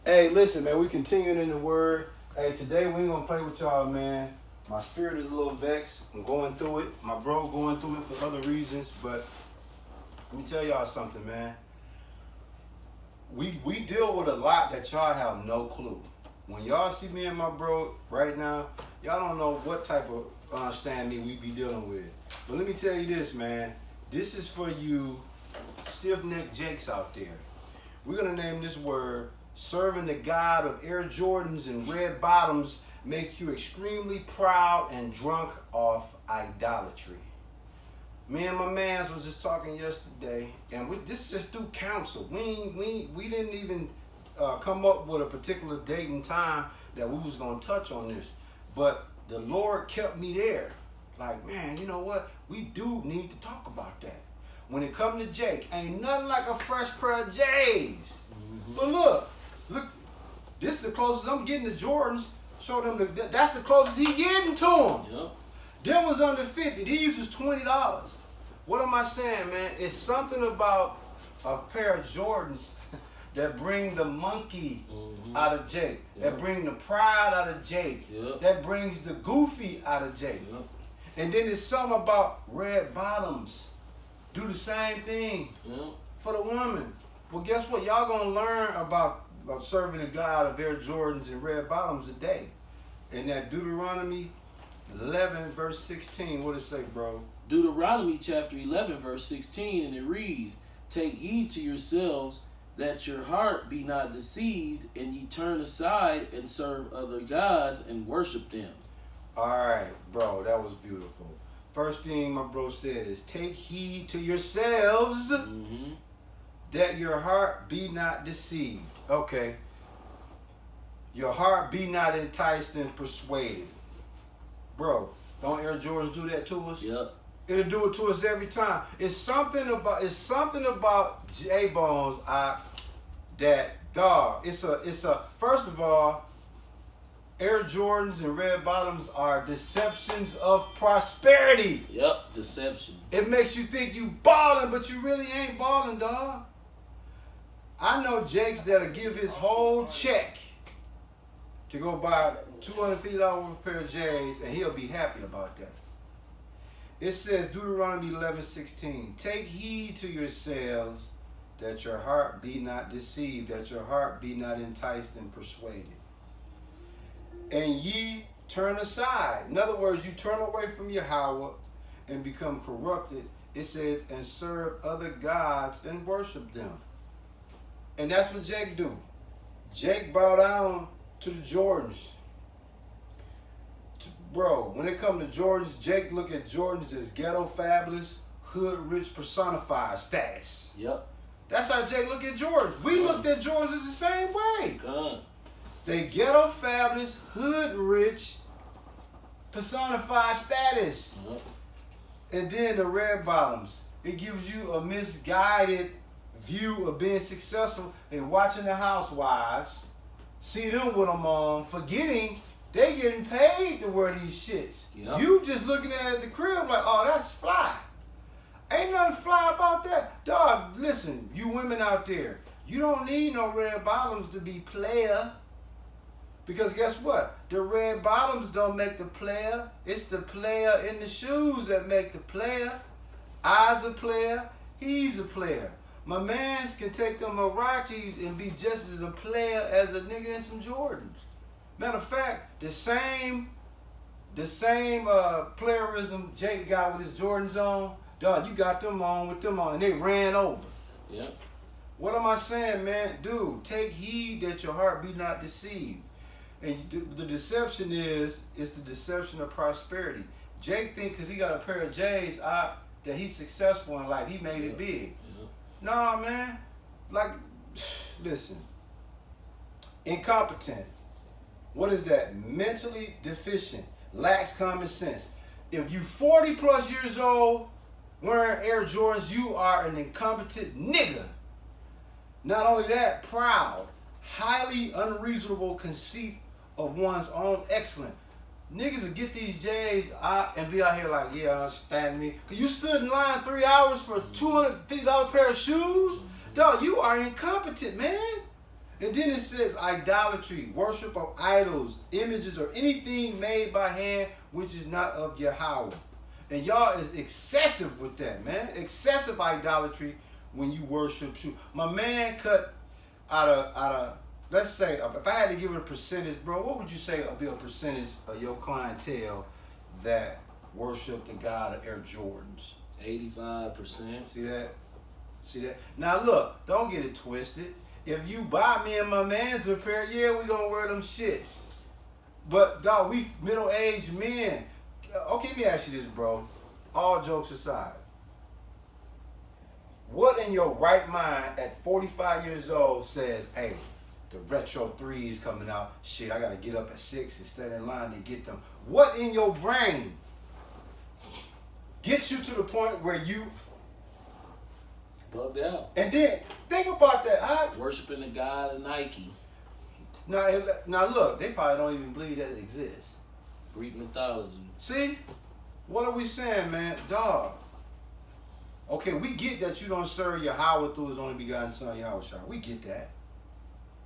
Hey, listen, man, we continuing in the word. Hey, today we ain't gonna play with y'all, man. My spirit is a little vexed. I'm going through it. My bro going through it for other reasons, but let me tell y'all something, man. We deal with a lot that y'all have no clue. When y'all see me and my bro right now, y'all don't know what type of understanding we be dealing with. But let me tell you this, man. This is for you stiff-necked Jakes out there. We're gonna name this word, serving the God of Air Jordans and red bottoms make you extremely proud and drunk off idolatry. Me and my mans was just talking yesterday, and this is just through counsel. We didn't even come up with a particular date and time that we was gonna touch on this, but the Lord kept me there. Like, man, you know what? We do need to talk about that. When it come to Jake, ain't nothing like a fresh pair of J's. But look, this is the closest I'm getting to Jordans. Show them that's the closest he getting to them. Yep. Them was under 50. These was $20. What am I saying, man? It's something about a pair of Jordans that bring the monkey out of Jake. That bring the pride out of Jake. That brings the goofy out of Jake. And then there's something about red bottoms. Do the same thing for the woman. Well, guess what? Y'all gonna learn about serving the God of Air Jordans and red bottoms today. In that Deuteronomy 11 verse 16, what it say, bro? Deuteronomy chapter 11 verse 16, and it reads, "Take heed to yourselves that your heart be not deceived, and ye turn aside and serve other gods and worship them." All right, bro, that was beautiful. First thing my bro said is, take heed to yourselves that your heart be not deceived. Okay. Your heart be not enticed and persuaded. Bro, don't Air Jordans do that to us? Yep. It'll do it to us every time. It's something about J-Bones that dog. It's a first of all, Air Jordans and red bottoms are deceptions of prosperity. Yep, deception. It makes you think you balling, but you really ain't balling, dog. I know Jakes that'll give his whole check to go buy $250 worth of pair of J's, and he'll be happy about that. It says, Deuteronomy 11:16, take heed to yourselves that your heart be not deceived, that your heart be not enticed and persuaded. And ye turn aside. In other words, you turn away from Yahweh and become corrupted. It says, and serve other gods and worship them. And that's what Jake do. Jake bow down to the Jordans. Bro, when it comes to Jordans, Jake look at Jordans as ghetto fabulous, hood rich personified status. Yep. That's how Jake look at Jordans. We looked at Jordans the same way. They ghetto fabulous, hood rich, personified status. And then the red bottoms. It gives you a misguided view of being successful and watching the housewives, see them with them on, forgetting they getting paid to wear these shits. Yep. You just looking at the crib like, oh, that's fly. Ain't nothing fly about that. Dog, listen, you women out there, you don't need no red bottoms to be player. Because guess what? The red bottoms don't make the player. It's the player in the shoes that make the player. I's a player. He's a player. My mans can take them Hirachis and be just as a player as a nigga in some Jordans. Matter of fact, the same playerism Jake got with his Jordans on, dog, you got them on with them on, and they ran over. Yep. What am I saying, man? Dude, take heed that your heart be not deceived. And the deception is the deception of prosperity. Jake think because he got a pair of J's that he's successful in life. He made it big. Nah, man. Like, listen. Incompetent. What is that? Mentally deficient. Lacks common sense. If you 40 plus years old wearing Air Jordans, you are an incompetent nigga. Not only that, proud. Highly unreasonable conceit of one's own excellence. Niggas will get these J's out and be out here like, yeah, understand me. Cause you stood in line 3 hours for $250 pair of shoes. Dog, you are incompetent, man. And then it says idolatry, worship of idols, images, or anything made by hand which is not of Yahweh. And y'all is excessive with that, man. Excessive idolatry when you worship you. My man cut out of let's say, if I had to give it a percentage, bro, what would you say would be a percentage of your clientele that worship the God of Air Jordans? 85%. See that? See that? Now look, don't get it twisted. If you buy me and my man's a pair, yeah, we gonna wear them shits. But dog, we middle-aged men. Okay, let me ask you this, bro. All jokes aside, what in your right mind at 45 years old says, hey, the retro 3s coming out, shit, I gotta get up at 6 and stand in line to get them. What in your brain gets you to the point where you bugged out? And then think about that. Worshiping the God of Nike. Now look, they probably don't even believe that it exists. Greek mythology. See? What are we saying, man? Dog. Okay, we get that you don't serve Yahweh through his only begotten son, Yahweh Shai. We get that.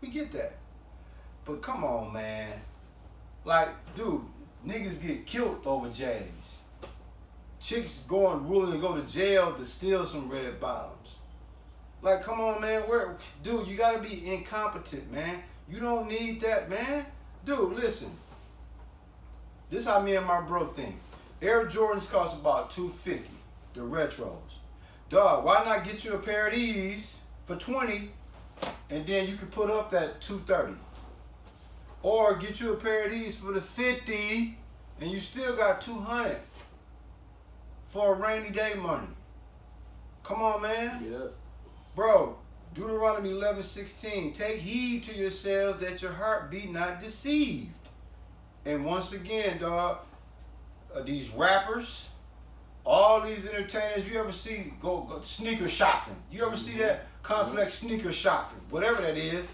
We get that. But come on, man. Like, dude, niggas get killed over J's. Chicks willing to go to jail to steal some red bottoms. Like, come on, man. Dude, you gotta be incompetent, man. You don't need that, man. Dude, listen. This how me and my bro think. Air Jordans cost about $250, the retros. Dog, why not get you a pair of these for $20, and then you can put up that $230? Or get you a pair of these for the $50, and you still got $200 for a rainy day money. Come on, man. Yeah. Bro, Deuteronomy 11:16. Take heed to yourselves that your heart be not deceived. And once again, dog, these rappers, all these entertainers, you ever see go sneaker shopping? You ever see that complex sneaker shopping? Whatever that is.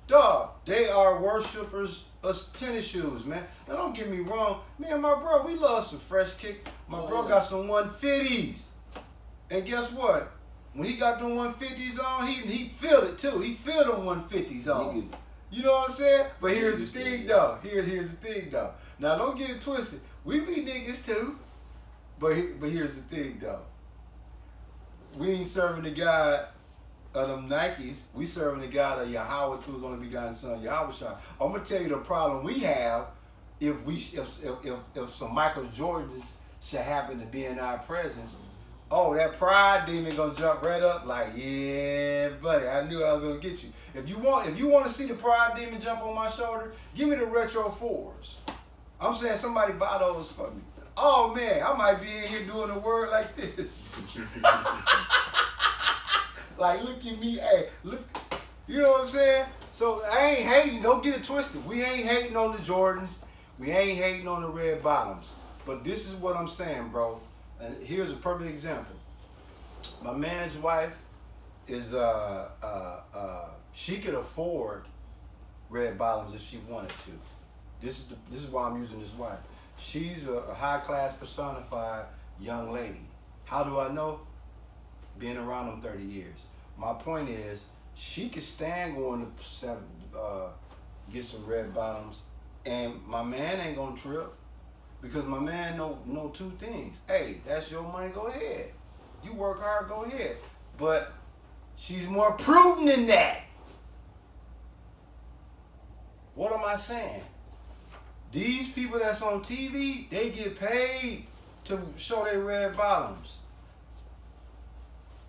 Dog, they are worshipers of tennis shoes, man. Now don't get me wrong. Me and my bro, we love some fresh kick. My bro got some 150s. And guess what? When he got them 150s on, he feel it too. He feel them 150s on. You know what I'm saying? But here's the thing though. Here's the thing though. Now don't get it twisted. We be niggas too. But here's the thing though. We ain't serving the God of them Nikes. We serving the God of Yahweh through his only begotten son, Yahweh Shai. I'm gonna tell you the problem we have if some Michael Jordans should happen to be in our presence. Oh, that pride demon gonna jump right up like, yeah, buddy, I knew I was gonna get you. If you want to see the pride demon jump on my shoulder, give me the retro 4s. I'm saying somebody buy those for me. Oh man, I might be in here doing the word like this. Like, look at me, hey, look, you know what I'm saying? So I ain't hating, don't get it twisted. We ain't hating on the Jordans. We ain't hating on the red bottoms. But this is what I'm saying, bro. And here's a perfect example. My man's wife is she could afford red bottoms if she wanted to. This is why I'm using this wife. She's a high class personified young lady. How do I know? Being around them 30 years. My point is, she could stand going to get some red bottoms, and my man ain't gonna trip. Because my man know two things. Hey, that's your money, go ahead. You work hard, go ahead. But she's more prudent than that. What am I saying? These people that's on TV, they get paid to show their red bottoms.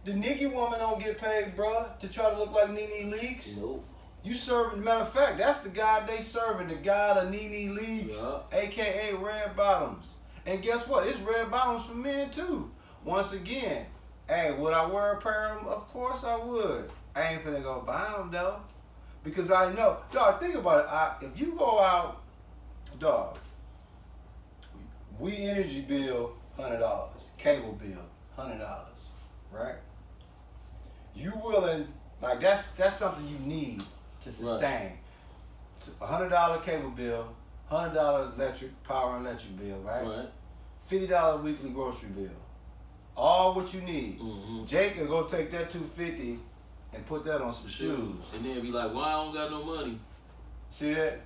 The nigga woman don't get paid, bruh, to try to look like Nene Leakes. Nope. You serving, matter of fact, that's the God they serving, the God of Nene Leakes, aka red bottoms. And guess what? It's red bottoms for men too. Once again, hey, would I wear a pair of them? Of course I would. I ain't finna go buy them though, because I know. Dog, think about it. If you go out, dog, we energy bill $100, cable bill $100, right? You willing, like that's something you need to sustain. Right. $100 cable bill, $100 power and electric bill, right? $50 weekly grocery bill. All what you need. Mm-hmm. Jake will go take that $250 and put that on some shoes. And then be like, why I don't got no money? See that?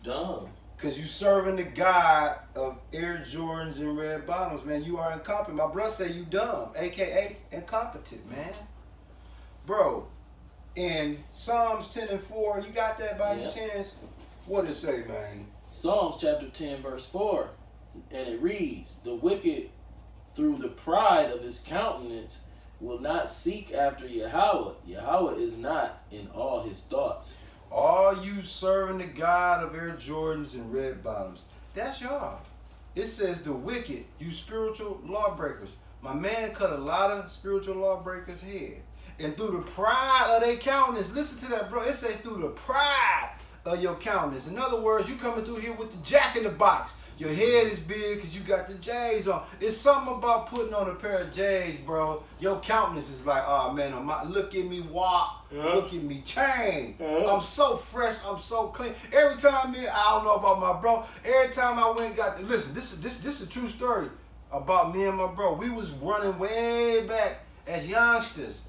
Dumb. Because you serving the God of Air Jordans and red bottoms, man. You are incompetent. My brother say you dumb, a.k.a. incompetent, man. Bro, in Psalms 10 and 4, you got that by any chance? What it say, man? Psalms chapter 10, verse 4. And it reads, the wicked, through the pride of his countenance, will not seek after Yahweh. Yahweh is not in all his thoughts. All you serving the God of Air Jordans and red bottoms. That's y'all. It says the wicked, you spiritual lawbreakers. My man cut a lot of spiritual lawbreakers' head. And through the pride of their countenance, listen to that, bro. It says through the pride of your countenance. In other words, you coming through here with the jack in the box. Your head is big because you got the J's on. It's something about putting on a pair of J's, bro. Your countenance is like, oh man, look at me walk, look at me change. I'm so fresh, I'm so clean. Every time, I don't know about my bro. Every time I went and got, listen, this is a true story about me and my bro. We was running way back as youngsters.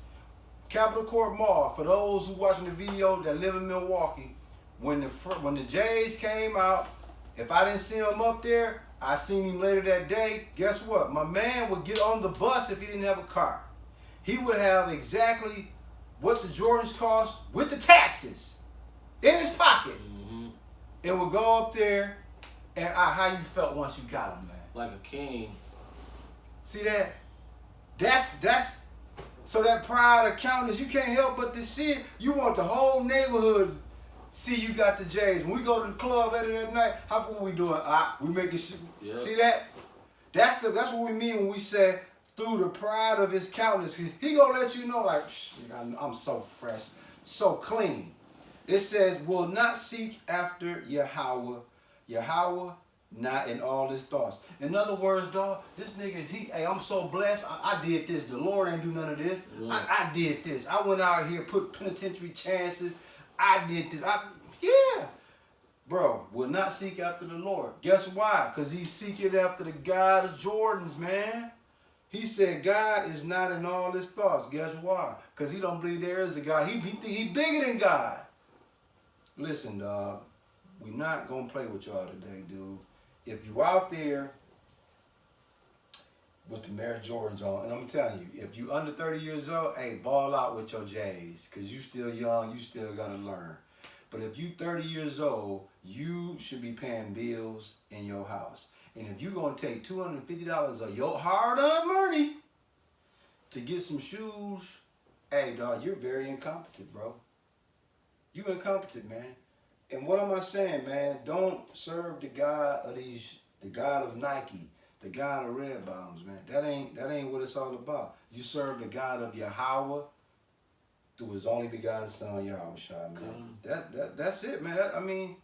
Capitol Court Mall, for those who watching the video that live in Milwaukee, when the J's came out, if I didn't see him up there, I seen him later that day. Guess what? My man would get on the bus if he didn't have a car. He would have exactly what the Jordans cost with the taxes in his pocket. Mm-hmm. And would go up there, and how you felt once you got him, man? Like a king. See that? That's so that pride of countenance, you can't help but to see it. You want the whole neighborhood see you got the J's. When we go to the club later that night, what we doing? We making shit. Yep. See that? That's what we mean when we say through the pride of his countenance. He gonna let you know, like, I'm so fresh, so clean. It says, will not seek after Yahweh. Yahweh not in all his thoughts. In other words, dog, this nigga hey, I'm so blessed. I did this. The Lord ain't do none of this. I did this. I went out here, put penitentiary chances. I did this. Yeah. Bro, will not seek after the Lord. Guess why? Because he's seeking after the God of Jordans, man. He said God is not in all his thoughts. Guess why? Because he don't believe there is a God. He bigger than God. Listen, dog. We not going to play with y'all today, dude. If you out there with the Air Jordans on, and I'm telling you, if you under 30 years old, hey, ball out with your J's, because you still young, you still got to learn. But if you 30 years old, you should be paying bills in your house. And if you're going to take $250 of your hard-earned money to get some shoes, hey, dog, you're very incompetent, bro. You incompetent, man. And what am I saying, man? Don't serve the God of the God of Nike, the God of red bottoms, man. That ain't what it's all about. You serve the God of Yahweh through his only begotten son, Yahweh, man. That's it, man. I mean,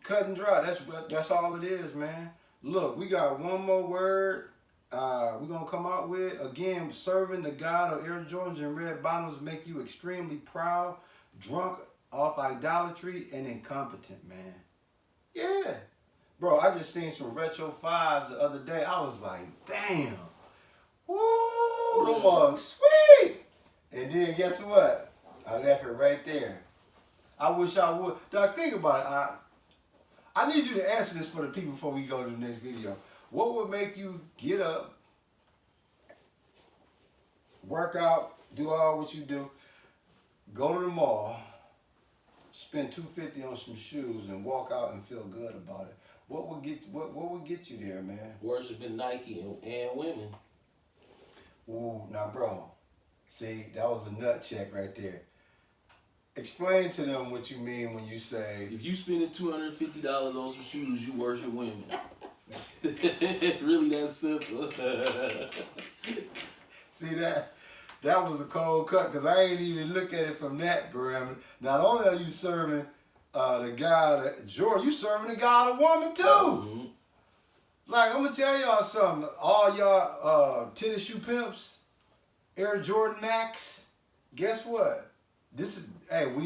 cut and dry. That's all it is, man. Look, we got one more word we're going to come out with. Again, serving the God of Air Jordans and red bottoms make you extremely proud, drunk off idolatry, and incompetent, man. Yeah. Bro, I just seen some retro 5s the other day. I was like, damn. Woo, the mugs, sweet. And then guess what? I left it right there. I wish I would. Dog, think about it. I need you to answer this for the people before we go to the next video. What would make you get up, work out, do all what you do, go to the mall, spend $250 on some shoes, and walk out and feel good about it? What would get you there, man? Worshiping Nike and women. Ooh, now, bro. See, that was a nut check right there. Explain to them what you mean when you say... If you spending $250 on some shoes, you worship women. Really that simple. See that? That was a cold cut, because I ain't even look at it from that parameter. Not only are you serving the God of Jordan, you serving the God of woman too. Mm-hmm. Like, I'm going to tell y'all something. All y'all tennis shoe pimps, Air Jordan Max, guess what? This ain't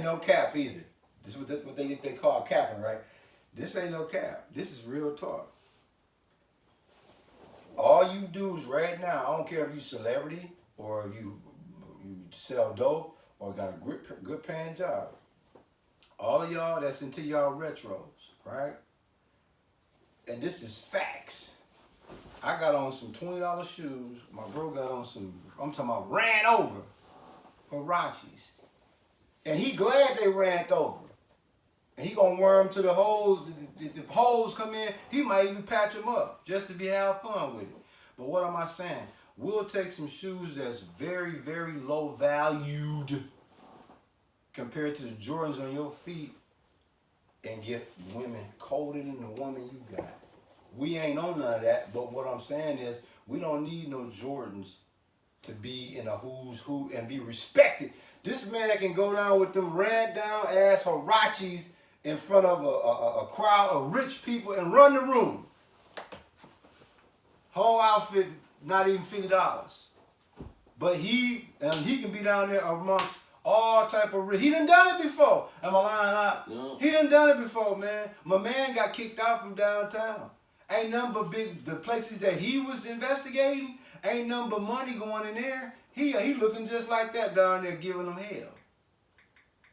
no cap either. This is what they call capping, right? This ain't no cap. This is real talk. All you dudes right now, I don't care if you celebrity or if you sell dope or got a good paying job. All of y'all that's into y'all retros, right? And this is facts. I got on some $20 shoes. My bro got on some, I'm talking about ran over Hirachis. And he glad they ran over. And he gonna worm to the holes. The holes come in, he might even patch them up just to be have fun with it. But what am I saying? We'll take some shoes that's very, very low valued compared to the Jordans on your feet and get women colder than the woman you got. We ain't on none of that, but what I'm saying is we don't need no Jordans to be in a who's who and be respected. This man can go down with them ran down ass Hirachis in front of a crowd of rich people and run the room. Whole outfit, not even $50. But he can be down there amongst all type of rich. He done it before. Am I lying out? No. He done it before, man. My man got kicked out from downtown. Ain't nothing but the places that he was investigating, ain't nothing but money going in there. He looking just like that down there giving them hell.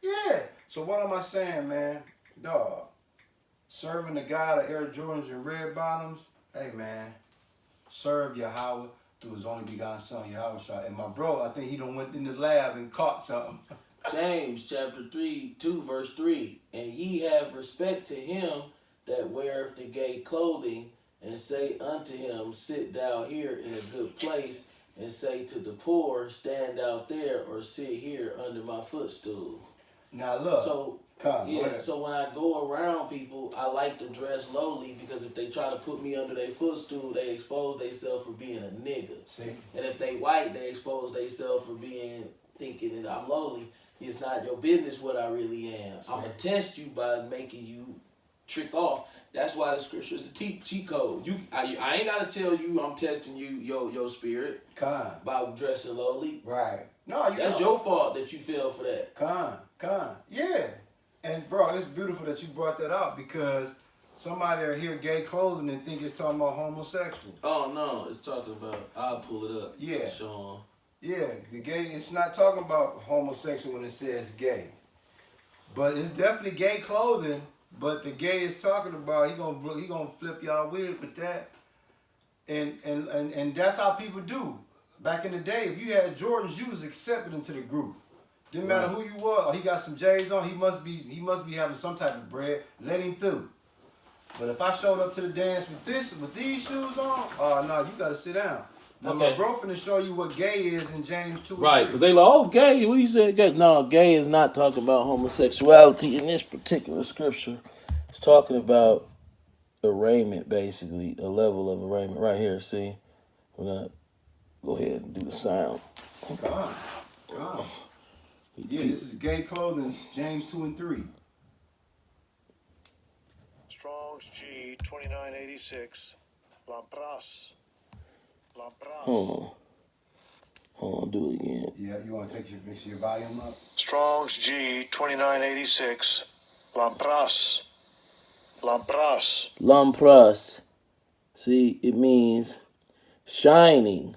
Yeah. So what am I saying, man? Dog. Serving the God of Air Jordans and red bottoms, hey man, serve Yahweh through his only begotten son, Yahweh. And my bro, I think he done went in the lab and caught something. James chapter 2 verse 3. And ye have respect to him that weareth the gay clothing, and say unto him, sit thou here in a good place, and say to the poor, stand out there, or sit here under my footstool. Now look, So so when I go around people, I like to dress lowly, because if they try to put me under their footstool, they expose themselves for being a nigga. See? And if they white, they expose themselves for thinking that I'm lowly. It's not your business what I really am. I'm going to test you by making you trick off. That's why the scripture is the cheat code. I ain't got to tell you I'm testing you, your spirit, by dressing lowly. Right. No, that's your fault that you fell for that. Yeah. And bro, it's beautiful that you brought that out, because somebody will hear gay clothing and think it's talking about homosexual. Oh no, it's talking about, I'll pull it up. Yeah. Sean. Yeah, the gay, it's not talking about homosexual when it says gay. But it's definitely gay clothing, but the gay is talking about, he gonna flip y'all weird with that. And that's how people do. Back in the day, if you had Jordans, you was accepted into the group. Didn't matter who you were. Oh, he got some J's on. He must be having some type of bread. Let him through. But if I showed up to the dance with these shoes on, oh no, you gotta sit down. Now my bro finna show you what gay is in James 2. Right, because they like, oh, gay. What you said, gay? No, gay is not talking about homosexuality in this particular scripture. It's talking about arraignment, basically, a level of arraignment. Right here, see? We're gonna go ahead and do the sound. God. Yeah, this is gay clothing, James 2 and 3. Strong's G 2986. Lampras. Hold on, do it again. Yeah, you want to make sure your volume up? Strong's G 2986. Lampras. See, it means shining,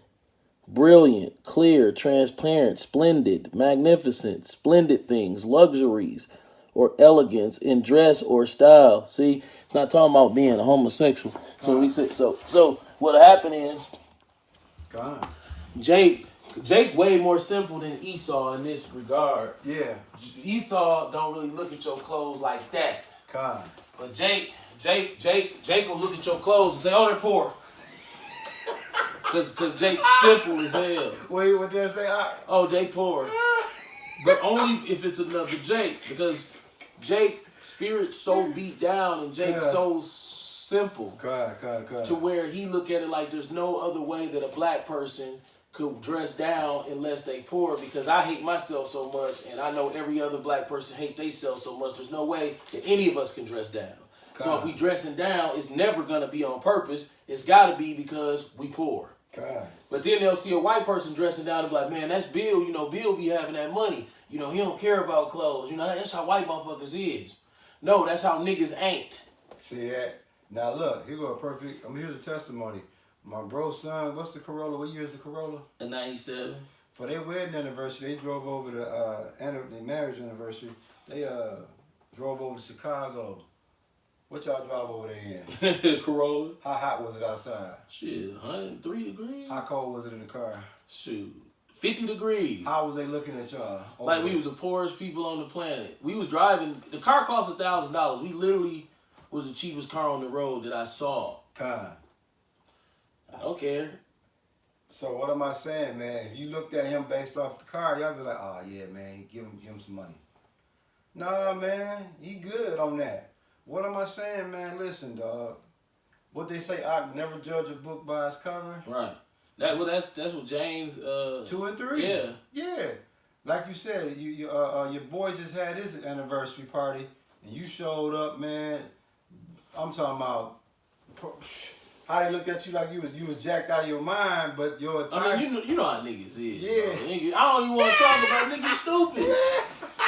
brilliant, clear, transparent, splendid, magnificent, splendid things, luxuries, or elegance in dress or style. See, it's not talking about being a homosexual. So we said so what happened is Jake way more simple than Esau in this regard. Yeah. Esau don't really look at your clothes like that. But Jake will look at your clothes and say, oh, they're poor. Cause Jake's simple as hell. Wait, what did I say? Oh, they poor. But only if it's another Jake, because Jake's spirit's so beat down and Jake's so simple to where he look at it like there's no other way that a black person could dress down unless they poor, because I hate myself so much and I know every other black person hate themselves so much. There's no way that any of us can dress down. So if we dressing down, it's never gonna be on purpose. It's gotta be because we poor. But then they'll see a white person dressing down and be like, man, that's Bill. You know, Bill be having that money. You know, he don't care about clothes. You know, that's how white motherfuckers is. No, that's how niggas ain't. See that? Now look, here's a testimony. My bro's son, what's the Corolla? What year is the Corolla? A 97. For their wedding anniversary, they drove over to their marriage anniversary. They drove over to Chicago. What y'all drive over there in? Corolla. How hot was it outside? Shit, 103 degrees. How cold was it in the car? Shoot, 50 degrees. How was they looking at y'all? Like we was the poorest people on the planet. We was driving. The car cost $1,000. We literally was the cheapest car on the road that I saw. Kind. I don't care. So what am I saying, man? If you looked at him based off the car, y'all be like, oh yeah, man, give him some money. Nah, man, he good on that. What am I saying, man? Listen, dog. What they say, I never judge a book by its cover. Right. That's what James 2 and 3. Yeah. Yeah. Like you said, your boy just had his anniversary party and you showed up, man. I'm talking about how they looked at you like you was jacked out of your mind, but your time. I mean, you know how niggas is. Yeah. Bro. Niggas, I don't even want to talk about niggas stupid.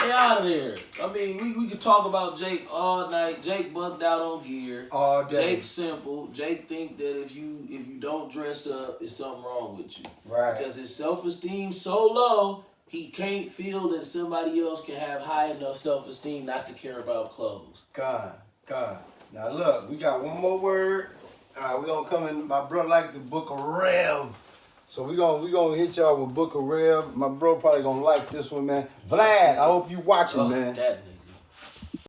They out of there. I mean, we could talk about Jake all night. Jake bugged out on gear. All day. Jake simple. Jake think that if you don't dress up, there's something wrong with you. Right. Because his self-esteem so low, he can't feel that somebody else can have high enough self-esteem not to care about clothes. God. Now look, we got one more word. We gonna come in. My bro like the Book of Rev. So we gonna hit y'all with Book of Rev. My bro probably gonna like this one, man. Vlad, I hope you watching, man. That nigga.